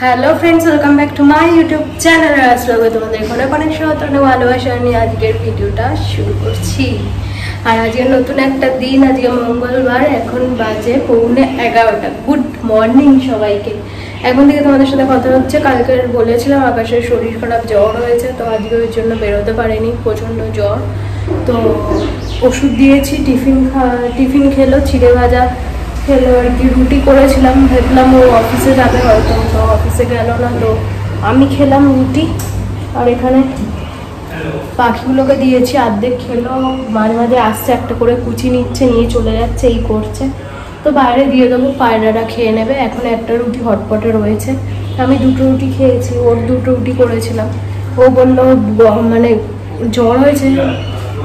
Hello friends, welcome back to my YouTube channel. আসলে তোমাদের অনেক অনেক সাথে ভালোবাসা নিয়ে আজকের ভিডিওটা শুরু করছি। আর আজকে নতুন একটা দিন, আজকে মঙ্গলবার, এখন বাজে 11:15। গুড মর্নিং সবাইকে। এখন থেকে তোমাদের সাথে কথা হচ্ছে। কালকে বলেছিলাম আকাশের শরীর খারাপ, জ্বর হয়েছে, তো আজকে ওই জন্য বেরোতে পারিনি, প্রচণ্ড জ্বর। তো ওষুধ দিয়েছি, টিফিন খেলো, চিড়ে ভাজা খেলো আর কি। রুটি করেছিলাম, ভেবলাম ও অফিসে যাবে হয়তো, তো অফিসে গেল না, তো আমি খেলাম রুটি। আর এখানে পাখিগুলোকে দিয়েছি, অর্ধেক খেলো, মাঝে মাঝে আসছে, একটা করে কুচি নিচ্ছে, নিয়ে চলে যাচ্ছে, এই করছে। তো বাইরে দিয়ে দেবো, পায়রারা খেয়ে নেবে। এখন একটা রুটি হটপটে রয়েছে, আমি দুটো রুটি খেয়েছি, ওর দুটো রুটি করেছিলাম। ও বললো মানে জ্বর হয়েছে,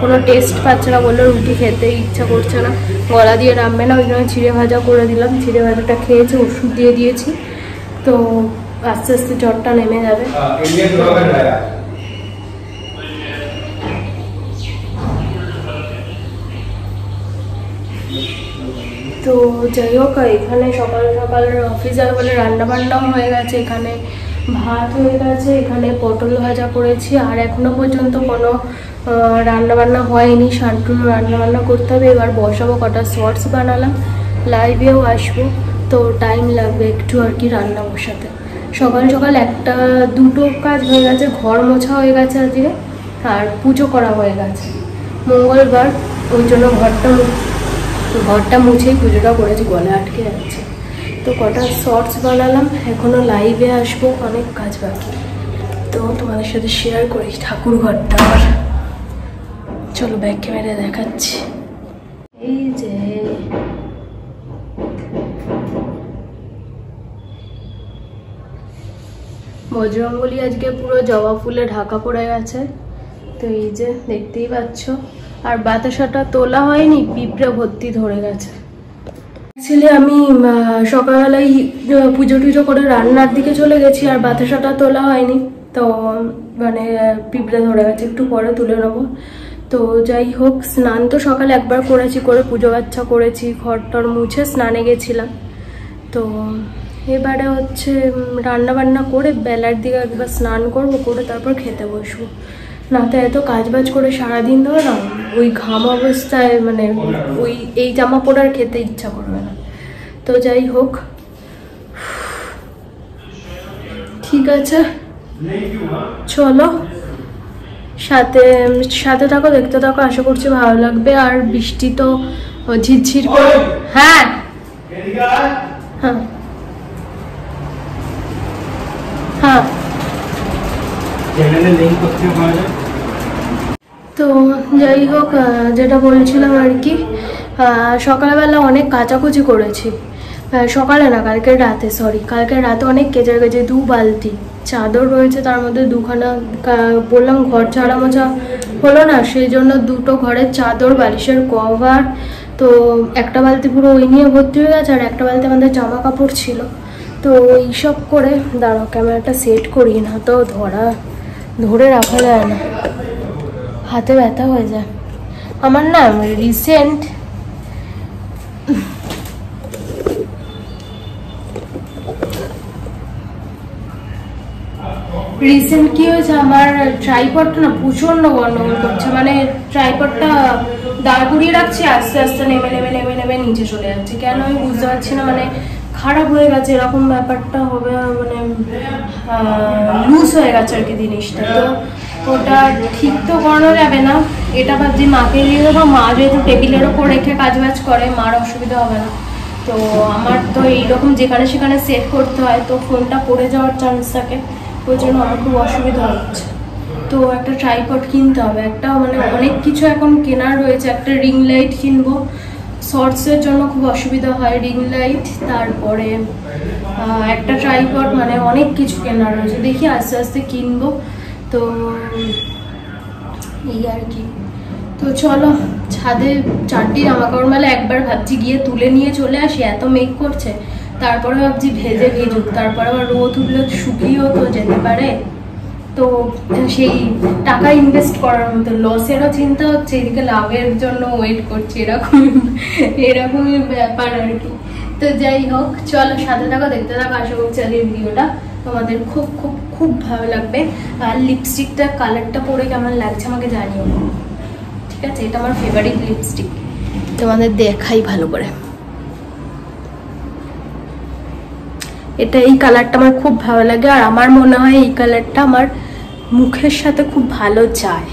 কোনো টেস্ট পাচ্ছে না, বললো রুটি খেতে ইচ্ছা করছে না, গলা দিয়ে নামবে না, ওই জন্য চিড়ে ভাজা করে দিলাম। চিড়ে ভাজাটা খেয়েছে, ওষুধ দিয়ে দিয়েছি, তো আস্তে আস্তে জ্বরটা নেমে যাবে। তো যাই হোক, এখানে সকাল সকাল অফিস যাবে বলে রান্না বান্নাও হয়ে গেছে। এখানে ভাত হয়ে গেছে, এখানে পটল ভাজা করেছি, আর এখনো পর্যন্ত কোনো রান্নাবান্না হয়নি। শান্তুর রান্নাবান্না করতে হবে, এবার বসাবো। কটা শর্টস বানালাম, লাইভেও আসবো, তো টাইম লাগবে একটু আর কি রান্না বসাতে। সকাল সকাল দুটো কাজ হয়ে গেছে, ঘর মোছা হয়ে গেছে আজকে, আর পুজো করা হয়ে গেছে। মঙ্গলবার, ওই জন্য ঘরটা মুছেই পুজোটা করেছি, গলা আটকে যাচ্ছে। তো কটা শর্টস বানালাম, এখনও লাইভে আসবো, অনেক কাজ বাকি, তো তোমাদের সাথে শেয়ার করি ঠাকুর ঘরটা। চলো ব্যাক ক্যামেরা দেখাচ্ছি। এই যে বজরঙ্গলি আজকে পুরো জবা ফুলে ঢাকা পড়ে গেছে, তো এই যে দেখতেই পাচ্ছ। আর বাতাসাটা তোলা হয়নি, পিঁপড়ে ভর্তি ধরে গেছে। অ্যাকচুয়ালি আমি সকালবেলায় পুজো টুজো করে রান্নার দিকে চলে গেছি, আর বাতাসাটা তোলা হয়নি, তো মানে পিঁপড়ে ধরে গেছে, একটু পরে তুলে নেবো। তো যাই হোক, স্নান তো সকালে একবার করেছি, করে পুজো বাচ্চা করেছি, ঘরটর মুছে স্নানে গেছিলাম। তো এবারে হচ্ছে রান্না বান্না করে বেলার দিকে একবার স্নান করবো, করে তারপর খেতে বসবো। না তো এত কাজবাজ করে সারাদিন ধরে না, ওই ঘাম অবস্থায় মানে এই জামা পরার খেতে ইচ্ছা করবে না। তো যাই হোক, ঠিক আছে, চলো সাথে থাকো, দেখতে থাকো, আশা করছি ভালো লাগবে। আর বৃষ্টি তো ঝিরঝির করে। হ্যাঁ হ্যাঁ হ্যাঁ। তো যাই হোক, যেটা বলছিলাম আর কি, সকালবেলা অনেক কাচাকুচি করেছি। সকালে না, কালকের রাতে অনেক কেচে গেছে। 2 বালতি চাদর রয়েছে, তার মধ্যে 2খানা বললাম ঘর ঝাড়া মোছা হলো না, সেই জন্য 2টো ঘরের চাদর, বালিশের কভার, তো একটা বালতি পুরো ওই নিয়ে ভর্তি হয়ে গেছে, আর একটা বালতি আমাদের জামা কাপড় ছিল। তো এইসব করে দাঁড়াও, ক্যামেরাটা সেট করি, না তো ধরে রাখা যায় না, হাতে ব্যথা হয়ে যায় আমার। না রিসেন্ট কি হয়েছে, আমার ট্রাইপডটা না প্রচন্ড গন্ডগোল করছে। মানে ট্রাইপডটা দাঁড় করিয়ে রাখছি, আস্তে আস্তে নেমে নেমে নেমে নেমে নিচে চলে যাচ্ছে, কেন আমি বুঝতে পারছি না। মানে খারাপ হয়ে গেছে, এরকম ব্যাপারটা হবে, মানে লুজ হয়ে গেছে আর কি জিনিসটা। তো ওটা ঠিক তো করানো যাবে না, এটা ভাবছি মাকে দিয়ে দেবো। মা যেহেতু টেবিলের ওপর রেখে কাজবাজ করে, মার অসুবিধা হবে না। তো আমার তো এইরকম যেখানে সেখানে সেট করতে হয়, তো ফোনটা পড়ে যাওয়ার চান্স থাকে, ওই জন্য আমার খুব অসুবিধা হচ্ছে। তো একটা ট্রাইপড কিনতে হবে, একটা মানে অনেক কিছু এখন কেনার রয়েছে। একটা রিং লাইট কিনবো, শর্টসের জন্য খুব অসুবিধা হয়, রিং লাইট, তারপরে একটা ট্রাইপড, মানে অনেক কিছু কেনার রয়েছে, দেখি আস্তে আস্তে কিনবো। তো এই আর কি। তো চলো, ছাদে 4টি জামা কাপড় মেলা, একবার ভাবছি গিয়ে তুলে নিয়ে চলে আসি, এত মেঘ করছে। তারপরে ভাবছি ভিজুক, তারপরে আবার রোদ উঠলে শুকিয়েও তো যেতে পারে। তো সেই টাকা ইনভেস্ট করার মতো, লসেরও চিন্তা হচ্ছে, এদিকে লাভের জন্য ওয়েট করছি, এরকমই ব্যাপার আর কি। তো যাই হোক, চলো সাথে থাকো, দেখতে থাকো, আশা করছি আজকের ভিডিওটা তোমাদের খুব খুব খুব ভালো লাগবে। আর লিপস্টিকটার কালারটা পরে কেমন লাগছে আমাকে জানিও, ঠিক আছে? এটা আমার ফেভারিট লিপস্টিক, তোমাদের দেখাই ভালো করে। এটা এই কালারটা আমার খুব ভালো লাগে, আর আমার মনে হয় এই কালারটা আমার মুখের সাথে খুব ভালো যায়,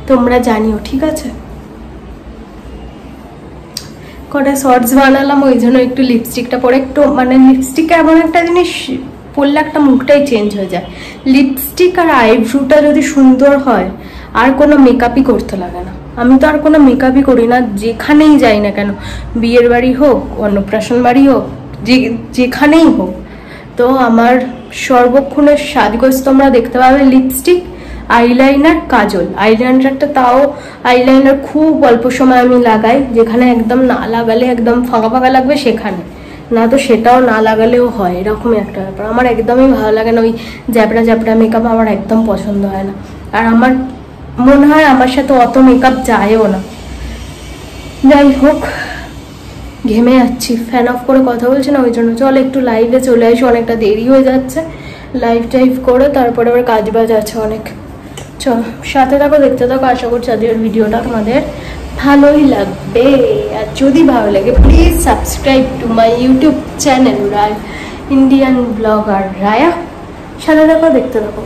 তোমরা জানিও, ঠিক আছে? কটা শর্টস বানালাম, ওই জন্য একটু লিপস্টিকটা পরে একটু মানে লিপস্টিক এমন একটা জিনিস পরলে একটা মুখটাই চেঞ্জ হয়ে যায়। লিপস্টিক আর আইব্রুটা যদি সুন্দর হয় আর কোনো মেকআপই করতে লাগে না। আমি তো আর কোনো মেকআপই করি না, যেখানেই যাই না কেন, বিয়ের বাড়ি হোক, অন্নপ্রাশন বাড়ি হোক, যেখানেই হোক, তো আমার সর্বক্ষণের সাজগোজ তোমরা দেখতে পাবে লিপস্টিক, আইলাইনার, কাজল। আইলাইনারটা তাও আইলাইনার খুব অল্প সময় আমি লাগাই, যেখানে একদম না লাগালে একদম ফাঁকা ফাঁকা লাগবে সেখানে, না তো সেটাও না লাগালেও হয়, এরকমই একটা ব্যাপার। আমার একদমই ভালো লাগে না ওই জ্যাপড়া জ্যাপড়া মেকআপ, আমার একদম পছন্দ হয় না। আর আমার মনে হয় আমার সাথে অত মেকআপ যায়ও না। যাই হোক, ঘেমে যাচ্ছি, ফ্যান অফ করে কথা বলছি না ওই জন্য। চল একটু লাইভে চলে আসি, অনেকটা দেরি হয়ে যাচ্ছে। লাইভ টাইভ করে তারপরে আবার কাজ বাজ আছে অনেক। চল সাথে থাকো, দেখতে থাকো, আশা করছি আজকের ভিডিওটা তোমাদের ভালোই লাগবে। আর যদি ভালো লাগে please subscribe to my YouTube channel Indian blogger Raya. সাথে থাকো, দেখতে থাকো।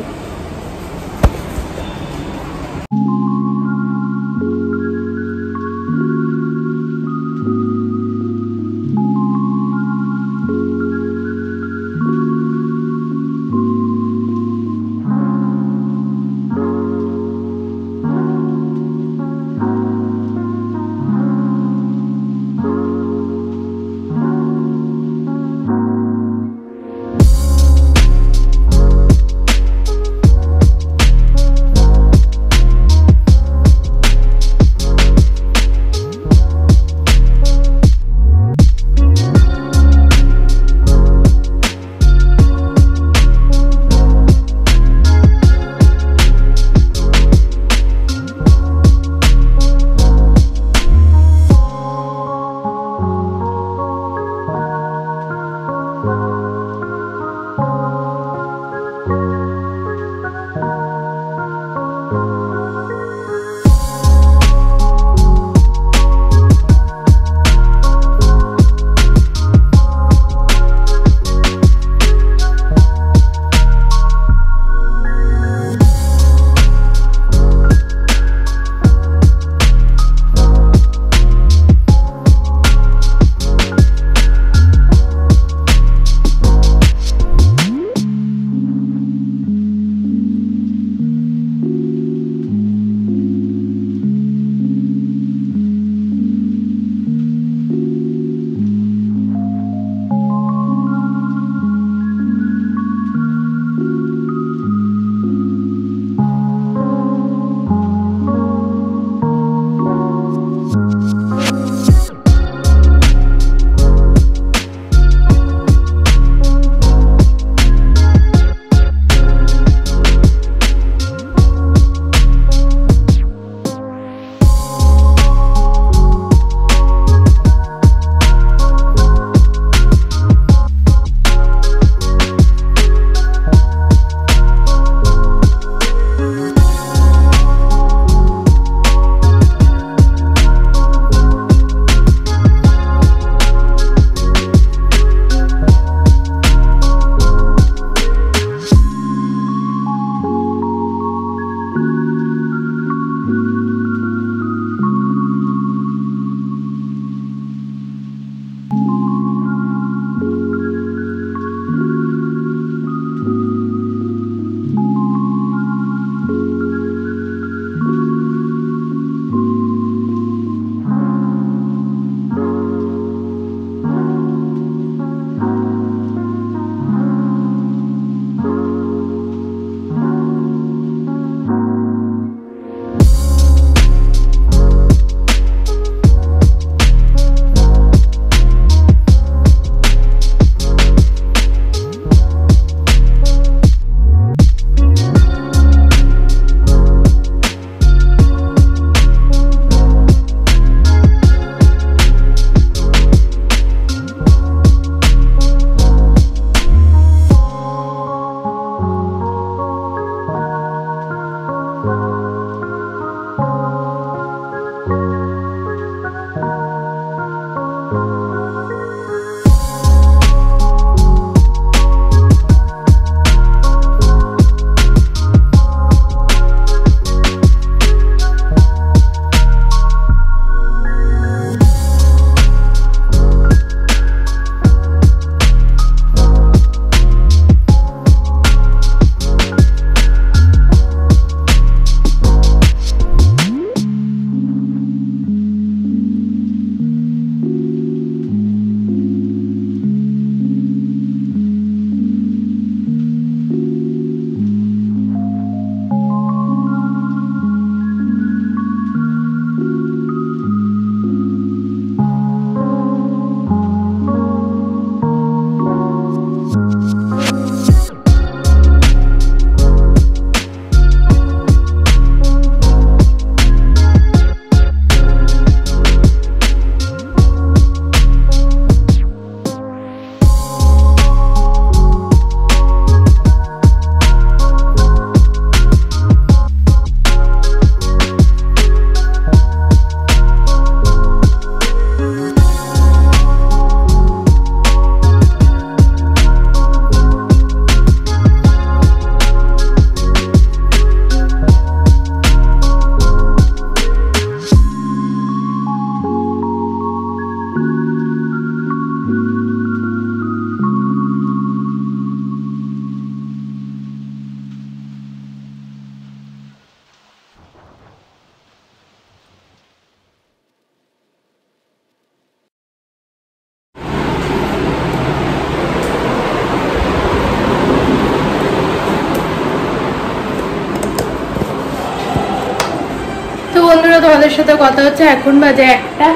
বন্ধুরা তোমাদের সাথে কথা হচ্ছে, এখন বাজে 1টা।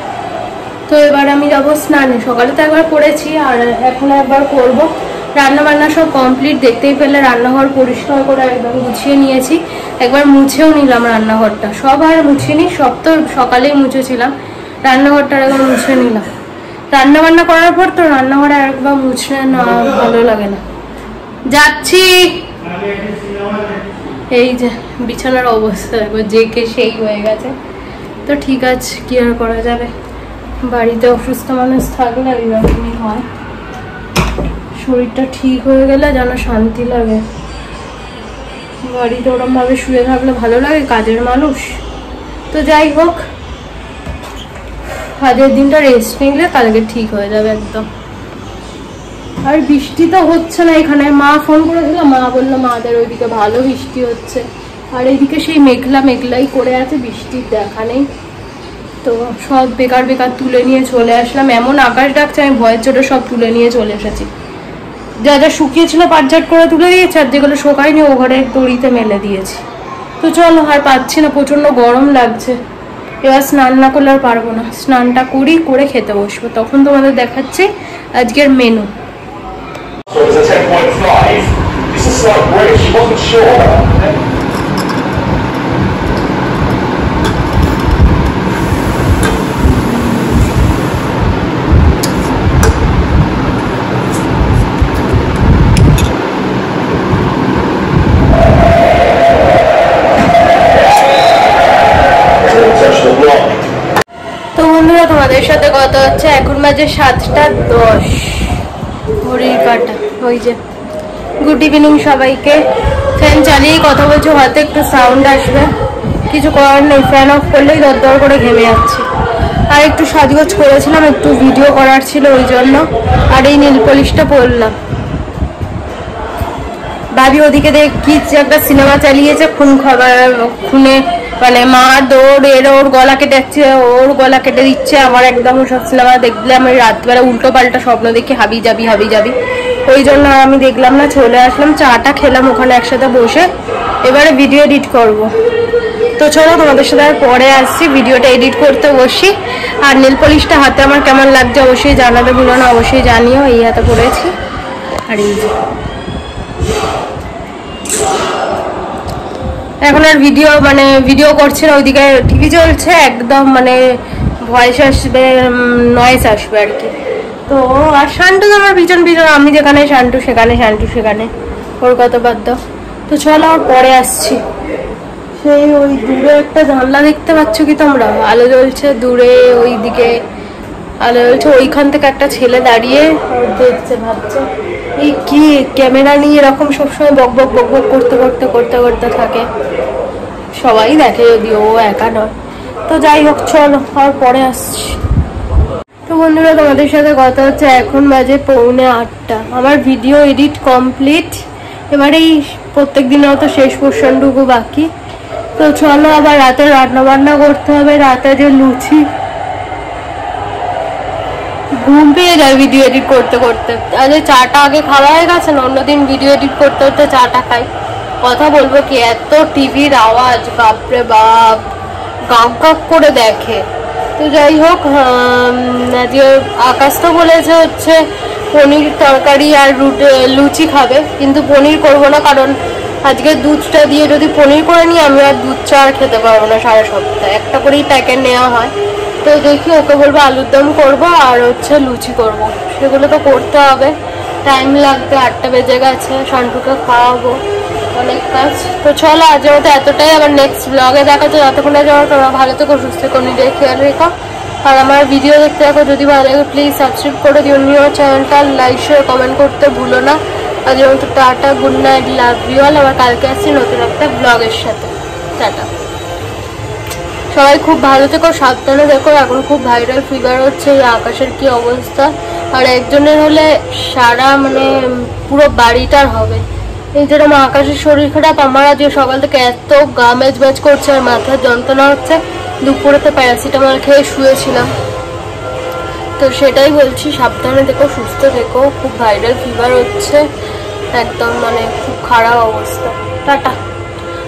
তো এবার আমি যাবো স্নানে। সকালে তো একবার করেছি আর এখন একবার করব। রান্না বান্না সব কমপ্লিট, দেখতেই পেলে রান্নাঘর পরিষ্কার করে একদম গুছিয়ে নিয়েছি। একবার মুছেও নিলাম রান্নাঘরটা, সব আর মুছিনি, সব তো সকালেই মুছেছিলাম। রান্নাঘরটা একবার মুছে নিলাম। রান্না বান্না করার পর তো রান্নাঘরে একবার মুছে না ভালো লাগে না। যাচ্ছি। এই যে বিছানার অবস্থা দেখো, যে কে সেই হয়ে গেছে। তো ঠিক আছে, কি আর করা যাবে, বাড়িতে অসুস্থ মানুষ থাকলে এরকমই হয়। শরীরটা ঠিক হয়ে গেলে যেন শান্তি লাগে। বাড়িতে ওরম ভাবে শুয়ে থাকলে ভালো লাগে, কাজের মানুষ। তো যাই হোক, কাজের দিনটা রেস্ট নিলে কালকে ঠিক হয়ে যাবে একদম। আর বৃষ্টি তো হচ্ছে না এখানে। মা ফোন করেছিল, মা বললো মাদের ওইদিকে ভালো বৃষ্টি হচ্ছে, আর এইদিকে সেই মেঘলা মেঘলাই করে আছে, বৃষ্টির দেখা নেই। তো সব বেকার বেকার তুলে নিয়ে চলে আসলাম। এমন আকাশ ডাকছে, আমি ভয়ের চোটে সব তুলে নিয়ে চলে এসেছি। যা যা শুকিয়েছিল পাটঝাট করে তুলে দিয়েছি, আর যেগুলো শোকায়নি ও ঘরে দড়িতে মেলে দিয়েছি। তো চলো, আর পাচ্ছি না, প্রচন্ড গরম লাগছে। এবার স্নান না করলে আর পারবো না। স্নানটা করি, করে খেতে বসবো, তখন তোমাদের দেখাচ্ছি আজকের menu. So it was a 10.5. It's a slight break. She wasn't sure. তো বন্ধুরা তোমাদের সাথে কথা হচ্ছে, এখন বাজে 7টা 10। ঘড়ির কাঁটা ওই যে। গুড ইভিনিং সবাইকে। ফ্যান চালিয়েই কথা বলছি, হয়তো একটু সাউন্ড আসবে, কিছু করার নেই। ফ্যান অফ করলেই দরদর করে ঘেমে যাচ্ছে। আর একটু সাজগোজ করেছিলাম, একটু ভিডিও করার ছিল ওই জন্য। আর এই নীল পলিশটা পরলাম। ভাবি ওদিকে দেখ কি একটা সিনেমা চালিয়েছে, খুনে মানে মা দৌড় এর ওর গলা কেটেছে, ওর গলা কেটে দিচ্ছে। আমার একদম ওসব সিনেমা দেখলে আমি রাতবেলা উল্টো পাল্টা স্বপ্ন দেখি, হাবি যাবি। ওই জন্য আমি দেখলাম না, চলে আসলাম। চাটা খেলাম ওখানে একসাথে বসে। এবারে ভিডিও এডিট করব। তো চলো তোমাদের সাথে আর পরে আসছি, ভিডিওটা এডিট করতে বসি। আর নীল পলিশটা হাতে আমার কেমন লাগছে অবশ্যই জানাবে, ভুলো না, অবশ্যই জানিও। এই হাতে পরেছি। আর এই যে এখন আর ভিডিও করছে না, ওইদিকে টিভি চলছে, একদম ভয়েস আসবে, নয়েস আসবে আর কি। তো আর শান্টু তো আমার পিছন, আমি যেখানে শান্টু সেখানে, ওর কত বাধ্য। তো চলো আর পরে আসছি। সেই ওই দূরে একটা জানলা দেখতে পাচ্ছ কি তোমরা, আলো জ্বলছে দূরে, ওইদিকে আলো জ্বলছে। ওইখান থেকে একটা ছেলে দাঁড়িয়ে দেখছে, ভাবছে এই কি ক্যামেরা নিয়ে এরকম সবসময় বক বক করতে থাকে। সবাই দেখে, যদিও ও একা নয়। তো যাই হোক, চলো আর পরে আসছি। তো বন্ধুরা তোমাদের সাথে কথা হচ্ছে, এখন বাজে 7:45। আমার ভিডিও এডিট কমপ্লিট। এবারে এই প্রত্যেক দিনের মতো শেষ পোর্শনটুকু বাকি। তো চলো, আবার রাতে রান্না বান্না করতে হবে। রাতে যে লুচি, ঘুম পেয়ে যায় ভিডিও এডিট করতে। আজ চাটা আগে খাওয়া হয়ে গেছে না, অন্যদিন ভিডিও এডিট করতে চাটা খাই। কথা বলবো কি, এত টিভির আওয়াজ, বাপরে বাপ, গাক করে দেখে। তো যাই হোক, আজকে আকাশ তো বলেছে হচ্ছে পনির তরকারি আর লুচি খাবে, কিন্তু পনির করবো না, কারণ আজকে দুধটা দিয়ে যদি পনির করে নিই, আমি আর দুধ চা আর খেতে পারবো না সারা সপ্তাহে। একটা করেই প্যাকেট নেওয়া হয়। তো দেখি, ওকে বলবো আলুর দম করবো আর হচ্ছে লুচি করব। সেগুলো তো করতে হবে, টাইম লাগবে। 8টা বেজে গেছে, শান্টুকে খাওয়াবো, অনেক কাজ। তো চলো, আজের মতো এতটাই। আবার নেক্সট ব্লগে দেখা যায়। যতক্ষণে যাওয়া তোমরা ভালো থেকো, সুস্থ থেকো, নিজের খেয়াল রেখো। আর আমার ভিডিও দেখতে থাকো। যদি ভালো লাগে প্লিজ সাবস্ক্রাইব করে দিও নিও চ্যানেলটা, লাইক শেয়ার কমেন্ট করতে ভুলো না। আজের মতো tata, good night, love you all. আবার কালকে আসছি নতুন একটা ব্লগের সাথে। টাটা। সবাই খুব ভালো থেকো, সাবধানে দেখো। এখন খুব ভাইরাল ফিভার হচ্ছে, আকাশের কি অবস্থা। আর একজনের হলে সারা পুরো বাড়িটার হবে। এই যেরকম আকাশের শরীর খারাপ, আমার আজকে সকাল থেকে এত গা মেজমেজ করছে আর মাথার যন্ত্রণা হচ্ছে। দুপুরে তো প্যারাসিটামল খেয়ে শুয়েছিলাম। তো সেটাই বলছি, সাবধানে দেখো, সুস্থ থেকো। খুব ভাইরাল ফিভার হচ্ছে, একদম খুব খারাপ অবস্থা। টাটা।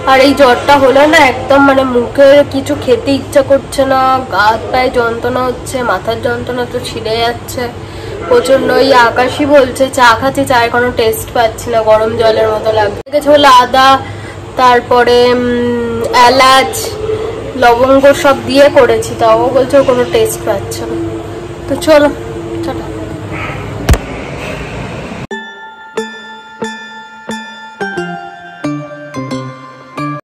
আর এই জ্বরটা হলো না, একদম মানে মুখে কিছু খেতে ইচ্ছা করছে না, গা হাত পায়ে যন্ত্রণা হচ্ছে, মাথার যন্ত্রণা তো ছিঁড়ে যাচ্ছে প্রচন্ড। ওই আকাশই বলছে চা খাচ্ছি, চায়ের কোনো টেস্ট পাচ্ছি না, গরম জলের মতো লাগছে। হলো আদা, তারপরে এলাচ, লবঙ্গ সব দিয়ে করেছি, তাও বলছে কোনো টেস্ট পাচ্ছে না। তো চলো টাটা।